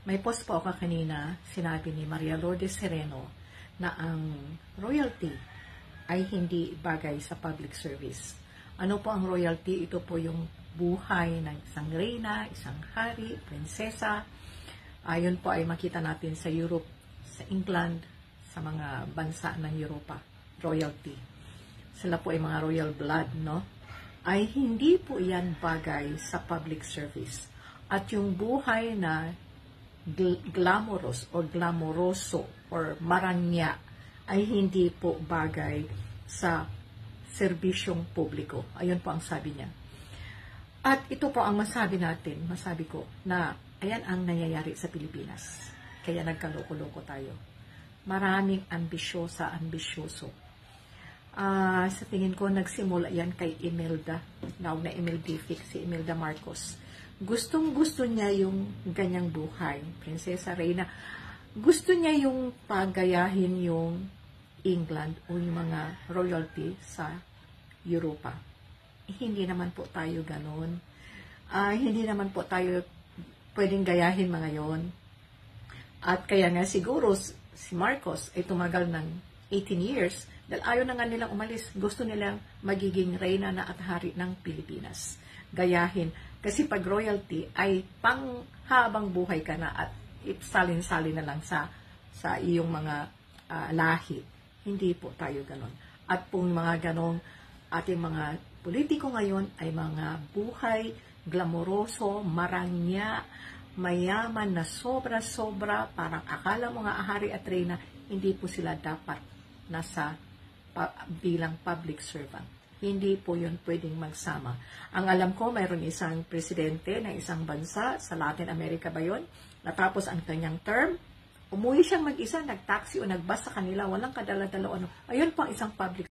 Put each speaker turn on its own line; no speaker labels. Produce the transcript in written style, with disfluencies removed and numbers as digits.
May post po ako kanina, sinabi ni Maria Lourdes Sereno na ang royalty ay hindi bagay sa public service. Ano po ang royalty? Ito po yung buhay ng isang reyna, isang hari, prinsesa. Ayon po ay makita natin sa Europe, sa England, sa mga bansa ng Europa, royalty. Sila po ay mga royal blood, no? Ay hindi po yan bagay sa public service. At yung buhay na glamorous or glamoroso or maranya ay hindi po bagay sa serbisyong publiko. Ayun po ang sabi niya. At ito po ang masabi ko na ayan ang nangyayari sa Pilipinas. Kaya nagkaloko-loko tayo. Maraming ambisyoso. Sa tingin ko, nagsimula yan kay Imelda. Now na Imeldific, si Imelda Marcos. Gustong-gusto niya yung ganyang buhay. Prinsesa Reyna. Gusto niya yung pagayahin yung England o yung mga royalty sa Europa. Hindi naman po tayo ganon. Hindi naman po tayo pwedeng gayahin mga yon. At kaya nga siguro si Marcos ay tumagal ng 18 years dahil ayaw na nga nilang umalis. Gusto nilang magiging reyna na at hari ng Pilipinas. Gayahin. Kasi pag royalty ay panghabang buhay ka na at salin-salin na lang sa iyong mga lahi. Hindi po tayo ganon. At kung mga ganong ating mga politiko ngayon ay mga buhay, glamoroso, maranya, mayaman na sobra-sobra, parang akala mo nga ahari at reyna, hindi po sila dapat nasa bilang public servant. Hindi po yun pwedeng magsama. Ang alam ko, mayroon isang presidente ng isang bansa, sa Latin America ba yun? Natapos ang kanyang term, umuwi siyang mag-isa, nag-taxi o nag-bus sa kanila, walang kadala-dala. Ayun po ang isang public